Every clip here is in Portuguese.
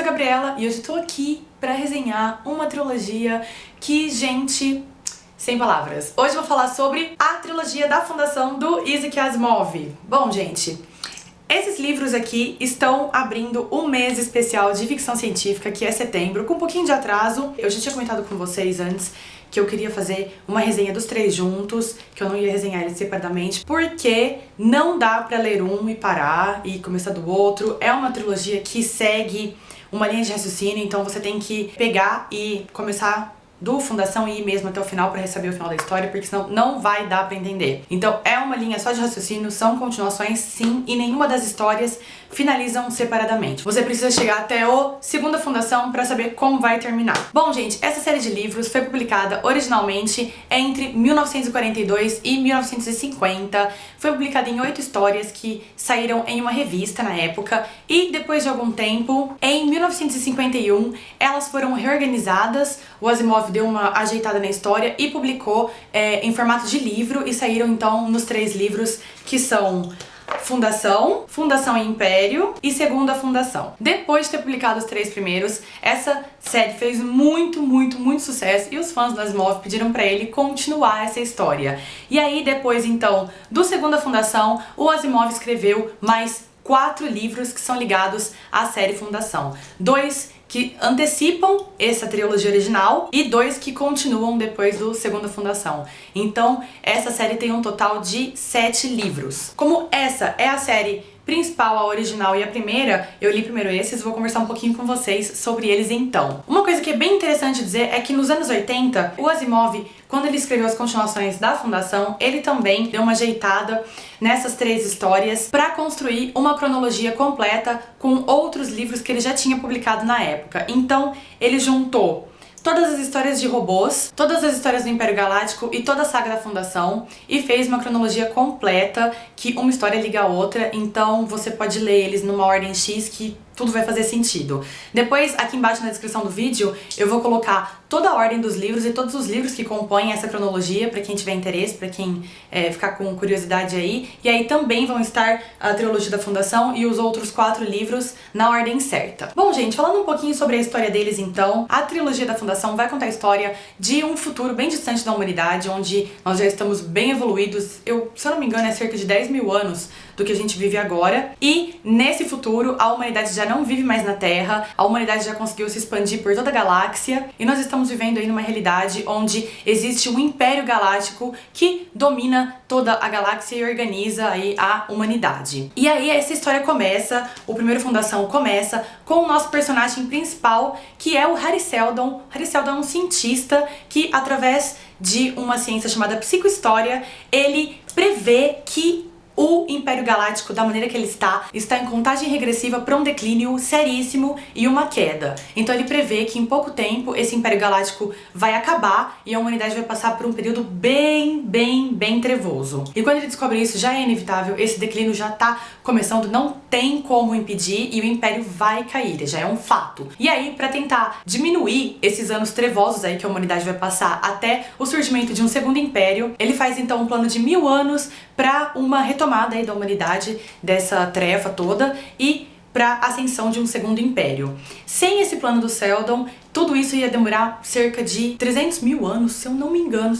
sou a Gabriela e hoje eu tô aqui pra resenhar uma trilogia que, gente, sem palavras. Hoje eu vou falar sobre a trilogia da fundação do Isaac Asimov. Bom, gente, esses livros aqui estão abrindo um mês especial de ficção científica, que é setembro, com um pouquinho de atraso. Eu já tinha comentado com vocês antes que eu queria fazer uma resenha dos três juntos, que eu não ia resenhar eles separadamente, porque não dá pra ler um e parar e começar do outro. É uma trilogia que segue uma linha de raciocínio, então você tem que pegar e começar do Fundação e ir mesmo até o final pra saber o final da história, porque senão não vai dar pra entender. Então é uma linha só de raciocínio, são continuações sim, e nenhuma das histórias finalizam separadamente. Você precisa chegar até o Segunda Fundação pra saber como vai terminar. Bom, gente, essa série de livros foi publicada originalmente entre 1942 e 1950. Foi publicada em 8 histórias que saíram em uma revista na época, e depois de algum tempo, em 1951, elas foram reorganizadas. O Asimov deu uma ajeitada na história e publicou em formato de livro, e saíram então nos 3 livros que são Fundação, Fundação e Império e Segunda Fundação. Depois de ter publicado os 3 primeiros, essa série fez muito sucesso, e os fãs do Asimov pediram pra ele continuar essa história. E aí depois então do Segunda Fundação, o Asimov escreveu mais 4 livros que são ligados à série Fundação. 2 que antecipam essa trilogia original e 2 que continuam depois do Segunda Fundação. Então, essa série tem um total de 7 livros. Como essa é a série principal, a original e a primeira, eu li primeiro esses e vou conversar um pouquinho com vocês sobre eles então. Uma coisa que é bem interessante dizer é que nos anos 80, o Asimov, quando ele escreveu as continuações da Fundação, ele também deu uma ajeitada nessas 3 histórias para construir uma cronologia completa com outros livros que ele já tinha publicado na época. Então, ele juntou todas as histórias de robôs, todas as histórias do Império Galáctico e toda a saga da Fundação, e fez uma cronologia completa que uma história liga a outra, então você pode ler eles numa ordem X que tudo vai fazer sentido. Depois, aqui embaixo na descrição do vídeo, eu vou colocar toda a ordem dos livros e todos os livros que compõem essa cronologia, pra quem tiver interesse, pra quem ficar com curiosidade aí. E aí também vão estar a trilogia da Fundação e os outros 4 livros na ordem certa. Bom, gente, falando um pouquinho sobre a história deles então, a trilogia da Fundação vai contar a história de um futuro bem distante da humanidade, onde nós já estamos bem evoluídos. Se eu não me engano, é cerca de 10 mil anos do que a gente vive agora, e nesse futuro a humanidade já não vive mais na Terra, a humanidade já conseguiu se expandir por toda a galáxia, e nós estamos vivendo aí numa realidade onde existe um Império Galáctico que domina toda a galáxia e organiza aí a humanidade. E aí essa história começa, o primeiro Fundação começa com o nosso personagem principal, que é o Hari Seldon. Hari Seldon é um cientista que, através de uma ciência chamada psicohistória, ele prevê que o Império Galáctico, da maneira que ele está em contagem regressiva para um declínio seríssimo e uma queda. Então ele prevê que em pouco tempo esse Império Galáctico vai acabar e a humanidade vai passar por um período bem trevoso. E quando ele descobre isso, já é inevitável, esse declínio já tá começando, não tem como impedir, e o Império vai cair, já é um fato. E aí, para tentar diminuir esses anos trevosos aí que a humanidade vai passar até o surgimento de um segundo Império, ele faz então um plano de 1000 anos para uma retomada aí da humanidade dessa treva toda e para a ascensão de um segundo império. Sem esse plano do Seldon, tudo isso ia demorar cerca de 300 mil anos, se eu não me engano,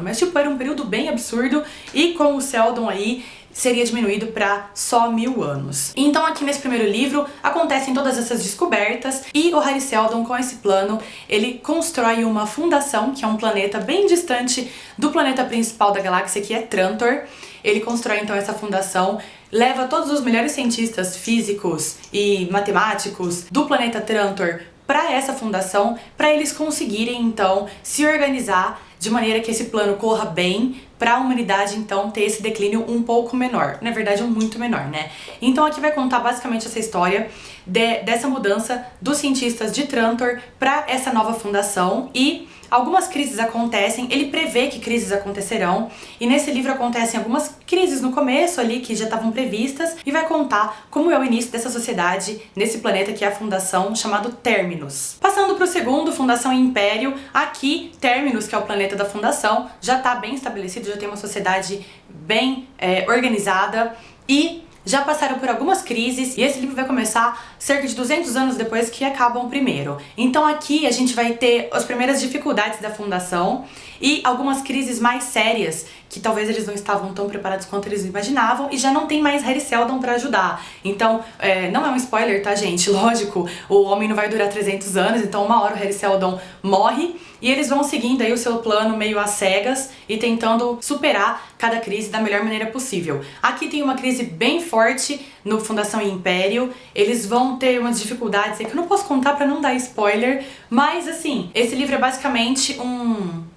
mas tipo, era um período bem absurdo, e com o Seldon aí seria diminuído para só 1000 anos. Então aqui nesse primeiro livro acontecem todas essas descobertas, e o Hari Seldon, com esse plano, ele constrói uma fundação, que é um planeta bem distante do planeta principal da galáxia, que é Trantor. Ele constrói então essa fundação, leva todos os melhores cientistas físicos e matemáticos do planeta Trantor para essa fundação, para eles conseguirem então se organizar de maneira que esse plano corra bem, para a humanidade então ter esse declínio um pouco menor, na verdade muito menor, né? Então aqui vai contar basicamente essa história dessa mudança dos cientistas de Trantor para essa nova fundação, e algumas crises acontecem, ele prevê que crises acontecerão, e nesse livro acontecem algumas crises no começo ali que já estavam previstas, e vai contar como é o início dessa sociedade nesse planeta que é a Fundação, chamado Terminus. Passando para o segundo, Fundação e Império, aqui Terminus, que é o planeta da Fundação, já está bem estabelecido, já tem uma sociedade bem organizada, e já passaram por algumas crises, e esse livro vai começar cerca de 200 anos depois que acabam o primeiro. Então aqui a gente vai ter as primeiras dificuldades da fundação e algumas crises mais sérias que talvez eles não estavam tão preparados quanto eles imaginavam, e já não tem mais Hari Seldon pra ajudar. Então, não é um spoiler, tá, gente? Lógico, o homem não vai durar 300 anos, então uma hora o Hari Seldon morre, e eles vão seguindo aí o seu plano meio às cegas e tentando superar cada crise da melhor maneira possível. Aqui tem uma crise bem forte no Fundação e Império, eles vão ter umas dificuldades aí que eu não posso contar pra não dar spoiler, mas assim, esse livro é basicamente um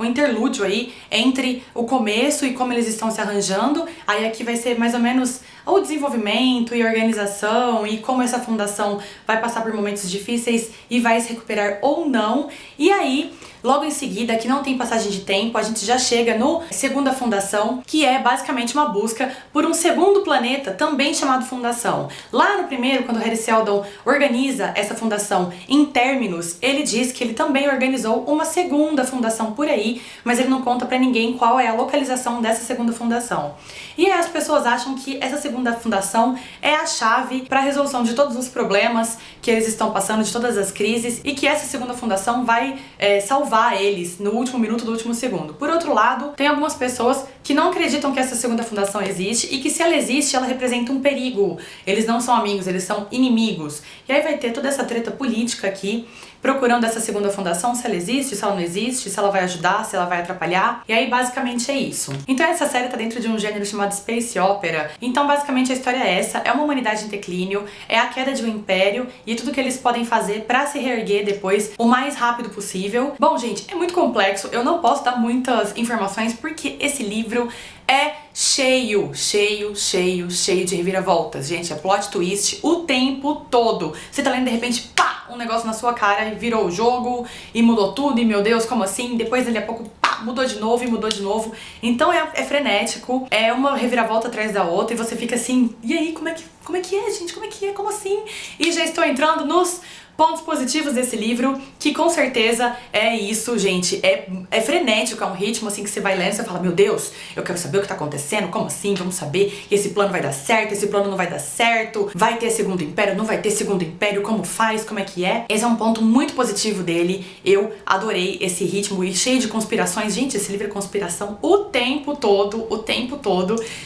interlúdio aí entre o começo e como eles estão se arranjando. Aí aqui vai ser mais ou menos o desenvolvimento e organização e como essa fundação vai passar por momentos difíceis e vai se recuperar ou não. E aí, logo em seguida, que não tem passagem de tempo, a gente já chega no Segunda Fundação, que é basicamente uma busca por um segundo planeta, também chamado Fundação. Lá no primeiro, quando Hari Seldon organiza essa fundação em Terminus, ele diz que ele também organizou uma segunda fundação por aí, mas ele não conta pra ninguém qual é a localização dessa segunda fundação. E aí as pessoas acham que essa segunda fundação é a chave para a resolução de todos os problemas que eles estão passando, de todas as crises, e que essa segunda fundação vai salvar eles no último minuto do último segundo. Por outro lado, tem algumas pessoas que não acreditam que essa segunda fundação existe e que se ela existe, ela representa um perigo. Eles não são amigos, eles são inimigos. E aí vai ter toda essa treta política aqui, procurando essa segunda fundação, se ela existe, se ela não existe, se ela vai ajudar, se ela vai atrapalhar. E aí basicamente é isso. Então essa série tá dentro de um gênero chamado Space Opera. Então basicamente a história é essa, é uma humanidade em declínio, é a queda de um império e tudo que eles podem fazer pra se reerguer depois o mais rápido possível. Bom, gente, é muito complexo, eu não posso dar muitas informações porque esse livro é cheio de reviravoltas, gente, é plot twist o tempo todo. Você tá lendo de repente, pá, um negócio na sua cara e virou o jogo e mudou tudo e meu Deus, como assim? Depois dali a pouco, pá, mudou de novo e mudou de novo. Então é frenético, é uma reviravolta atrás da outra e você fica assim, e aí, como é que é, gente? Como é que é? Como assim? E já estou entrando nos pontos positivos desse livro, que com certeza é isso, gente, é frenético, é um ritmo assim que você vai lendo e você fala, meu Deus, eu quero saber o que tá acontecendo, como assim, vamos saber, esse plano vai dar certo, esse plano não vai dar certo, vai ter segundo império, não vai ter segundo império, como faz, como é que é. Esse é um ponto muito positivo dele, eu adorei esse ritmo e cheio de conspirações, gente, esse livro é conspiração o tempo todo,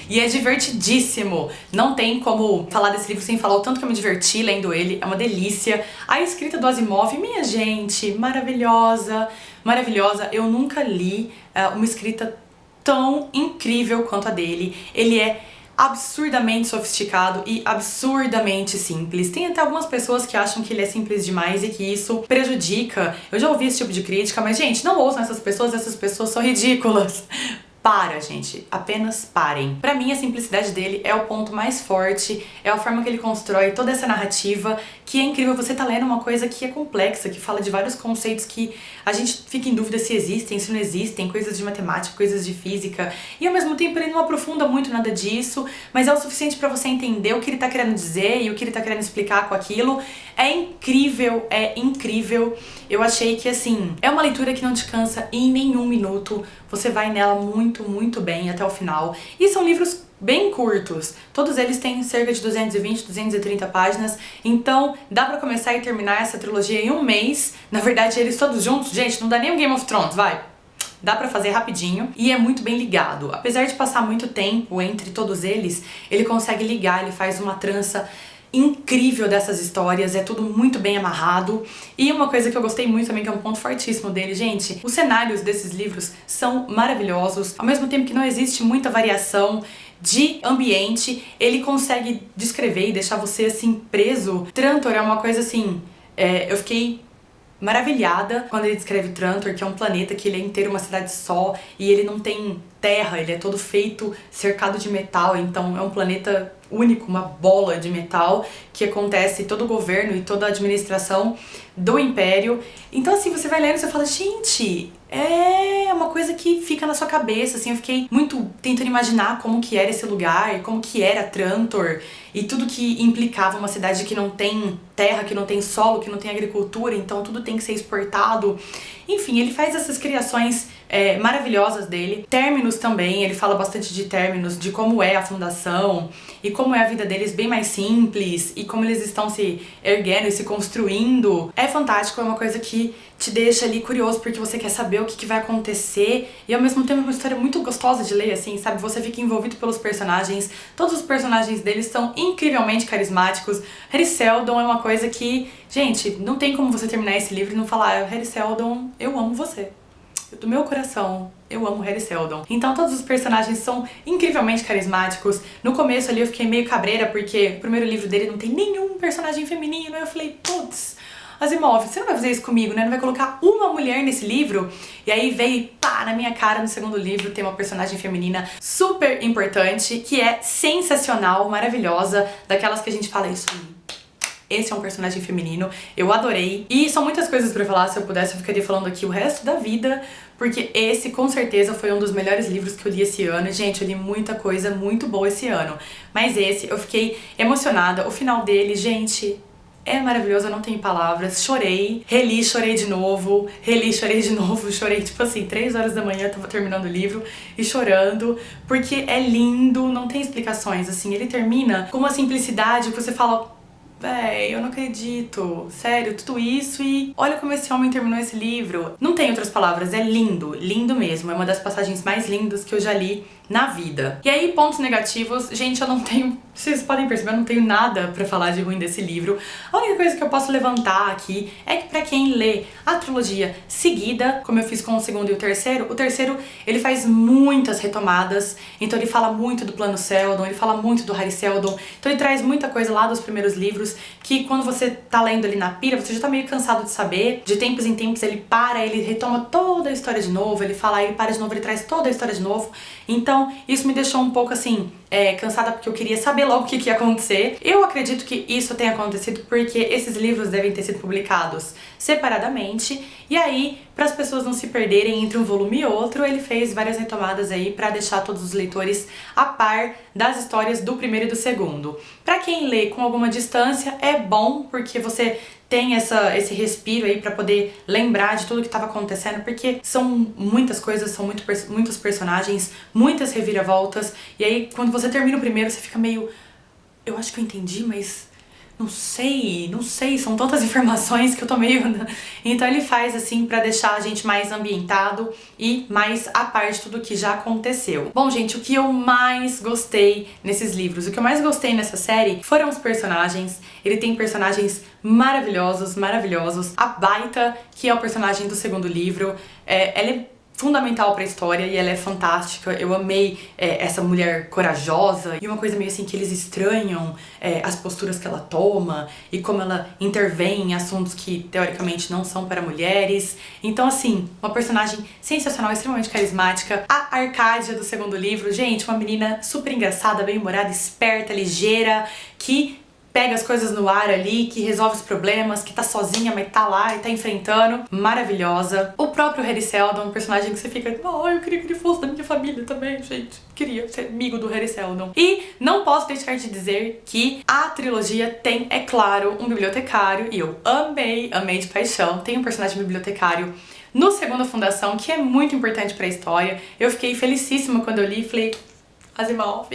e é divertidíssimo, não tem como falar desse livro sem falar o tanto que eu me diverti lendo ele, é uma delícia. A escrita do Asimov, minha gente, maravilhosa, maravilhosa. Eu nunca li uma escrita tão incrível quanto a dele. Ele é absurdamente sofisticado e absurdamente simples. Tem até algumas pessoas que acham que ele é simples demais e que isso prejudica. Eu já ouvi esse tipo de crítica, mas gente, não ouçam essas pessoas são ridículas. Para, gente, apenas parem. Pra mim, a simplicidade dele é o ponto mais forte, é a forma que ele constrói toda essa narrativa, que é incrível. Você tá lendo uma coisa que é complexa, que fala de vários conceitos que a gente fica em dúvida se existem, se não existem, coisas de matemática, coisas de física, e ao mesmo tempo ele não aprofunda muito nada disso, mas é o suficiente pra você entender o que ele tá querendo dizer e o que ele tá querendo explicar com aquilo. É incrível, é incrível. Eu achei que, assim, é uma leitura que não te cansa em nenhum minuto. Você vai nela muito bem até o final. E são livros bem curtos. Todos eles têm cerca de 220, 230 páginas. Então, dá pra começar e terminar essa trilogia em um mês. Na verdade, eles todos juntos, gente, não dá nem um Game of Thrones, vai. Dá pra fazer rapidinho e é muito bem ligado. Apesar de passar muito tempo entre todos eles, ele consegue ligar, ele faz uma trança incrível dessas histórias, é tudo muito bem amarrado. E uma coisa que eu gostei muito também, que é um ponto fortíssimo dele, gente, os cenários desses livros são maravilhosos, ao mesmo tempo que não existe muita variação de ambiente, ele consegue descrever e deixar você assim preso. Trantor é uma coisa assim, eu fiquei maravilhada quando ele descreve Trantor, que é um planeta que ele é inteiro uma cidade só e ele não tem terra, ele é todo feito, cercado de metal, então é um planeta único, uma bola de metal que acontece todo o governo e toda a administração do Império. Então assim, você vai lendo e você fala, gente, é uma coisa que fica na sua cabeça, assim, eu fiquei muito tentando imaginar como que era esse lugar, como que era Trantor e tudo que implicava uma cidade que não tem terra, que não tem solo, que não tem agricultura, então tudo tem que ser exportado. Enfim, ele faz essas criações maravilhosas dele. Términos também, ele fala bastante de términos, de como é a fundação e como é a vida deles bem mais simples e como eles estão se erguendo e se construindo. É fantástico, é uma coisa que te deixa ali curioso porque você quer saber o que vai acontecer e ao mesmo tempo é uma história muito gostosa de ler, assim, sabe? Você fica envolvido pelos personagens, todos os personagens deles são incrivelmente carismáticos. Harry Seldon é uma coisa que, gente, não tem como você terminar esse livro e não falar: Harry Seldon, eu amo você. Do meu coração, eu amo Harry Seldon. Então todos os personagens são incrivelmente carismáticos. No começo ali eu fiquei meio cabreira porque o primeiro livro dele não tem nenhum personagem feminino. Aí eu falei, putz, Asimov, você não vai fazer isso comigo, né? Não vai colocar uma mulher nesse livro? E aí veio, pá, na minha cara, no segundo livro tem uma personagem feminina super importante, que é sensacional, maravilhosa, daquelas que a gente fala isso aí. Esse é um personagem feminino, eu adorei. E são muitas coisas pra falar, se eu pudesse eu ficaria falando aqui o resto da vida, porque esse com certeza foi um dos melhores livros que eu li esse ano. Gente, eu li muita coisa muito boa esse ano, mas esse eu fiquei emocionada. O final dele, gente, é maravilhoso, eu não tenho palavras. Chorei, reli, chorei de novo, reli, chorei de novo, chorei tipo assim, 3 horas da manhã, eu tava terminando o livro e chorando, porque é lindo, não tem explicações, assim, ele termina com uma simplicidade que você fala, véi, eu não acredito, sério, tudo isso e olha como esse homem terminou esse livro. Não tem outras palavras, é lindo, lindo mesmo, é uma das passagens mais lindas que eu já li na vida. E aí, pontos negativos, gente, eu não tenho, vocês podem perceber, eu não tenho nada pra falar de ruim desse livro. A única coisa que eu posso levantar aqui é que pra quem lê a trilogia seguida, como eu fiz com o segundo e o terceiro ele faz muitas retomadas, então ele fala muito do plano Seldon, ele fala muito do Harry Seldon, então ele traz muita coisa lá dos primeiros livros, que quando você tá lendo ali na pira, você já tá meio cansado de saber, de tempos em tempos ele para, ele retoma toda a história de novo, ele fala, ele para de novo, ele traz toda a história de novo, então isso me deixou um pouco assim, cansada porque eu queria saber logo o que ia acontecer. Eu acredito que isso tenha acontecido porque esses livros devem ter sido publicados separadamente e aí, para as pessoas não se perderem entre um volume e outro, ele fez várias retomadas aí para deixar todos os leitores a par das histórias do primeiro e do segundo. Para quem lê com alguma distância é bom porque você tem esse respiro aí pra poder lembrar de tudo que tava acontecendo, porque são muitas coisas, são muitos personagens, muitas reviravoltas, e aí quando você termina o primeiro você fica meio, eu acho que eu entendi, mas não sei, são tantas informações que eu tô meio... Então ele faz assim pra deixar a gente mais ambientado e mais a par de tudo que já aconteceu. Bom, gente, o que eu mais gostei nesses livros, o que eu mais gostei nessa série foram os personagens. Ele tem personagens maravilhosos. A Baita, que é o personagem do segundo livro, ela é fundamental pra história e ela é fantástica. Eu amei essa mulher corajosa e uma coisa meio assim que eles estranham as posturas que ela toma e como ela intervém em assuntos que teoricamente não são para mulheres. Então assim, uma personagem sensacional, extremamente carismática. A Arcádia do segundo livro, gente, uma menina super engraçada, bem-humorada, esperta, ligeira, que pega as coisas no ar ali, que resolve os problemas, que tá sozinha, mas tá lá e tá enfrentando. Maravilhosa. O próprio Harry Seldon, um personagem que você fica, eu queria que ele fosse da minha família também, gente. Queria ser amigo do Harry Seldon. E não posso deixar de dizer que a trilogia tem, é claro, um bibliotecário, e eu amei de paixão. Tem um personagem bibliotecário no Segunda Fundação, que é muito importante pra história. Eu fiquei felicíssima quando eu li e falei, Asimov,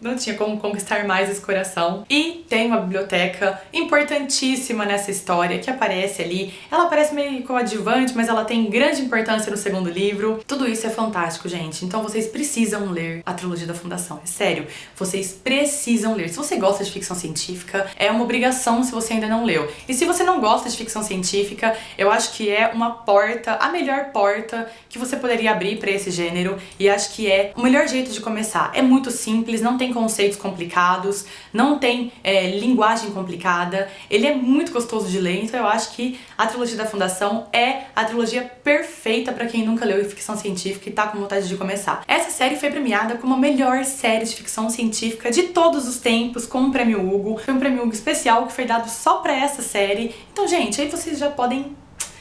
não tinha como conquistar mais esse coração. E tem uma biblioteca importantíssima nessa história que aparece ali. Ela aparece meio coadjuvante, mas ela tem grande importância no segundo livro. Tudo isso é fantástico, gente. Então vocês precisam ler a trilogia da Fundação. É sério, vocês precisam ler. Se você gosta de ficção científica, é uma obrigação se você ainda não leu. E se você não gosta de ficção científica, eu acho que é uma porta, a melhor porta que você poderia abrir pra esse gênero. E acho que é o melhor jeito de começar. É muito simples, não tem conceitos complicados, não tem linguagem complicada, ele é muito gostoso de ler, então eu acho que a trilogia da Fundação é a trilogia perfeita pra quem nunca leu ficção científica e tá com vontade de começar. Essa série foi premiada como a melhor série de ficção científica de todos os tempos, com o Prêmio Hugo. Foi um Prêmio Hugo especial que foi dado só pra essa série. Então, gente, aí vocês já podem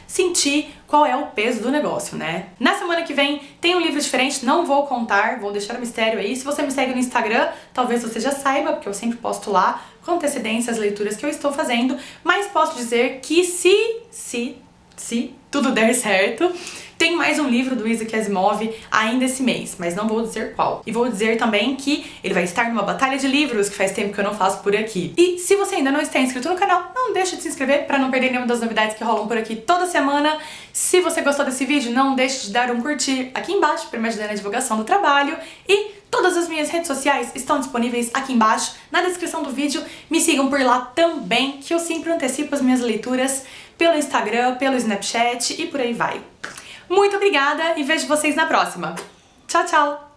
sentir qual é o peso do negócio, né? Na semana que vem tem um livro diferente, não vou contar, vou deixar o mistério aí. Se você me segue no Instagram, talvez você já saiba, porque eu sempre posto lá com antecedência as leituras que eu estou fazendo, mas posso dizer que se se tudo der certo. Tem mais um livro do Isaac Asimov ainda esse mês, mas não vou dizer qual. E vou dizer também que ele vai estar numa batalha de livros, que faz tempo que eu não faço por aqui. E se você ainda não está inscrito no canal, não deixe de se inscrever para não perder nenhuma das novidades que rolam por aqui toda semana. Se você gostou desse vídeo, não deixe de dar um curtir aqui embaixo para me ajudar na divulgação do trabalho. E todas as minhas redes sociais estão disponíveis aqui embaixo, na descrição do vídeo. Me sigam por lá também, que eu sempre antecipo as minhas leituras pelo Instagram, pelo Snapchat e por aí vai. Muito obrigada e vejo vocês na próxima. Tchau, tchau!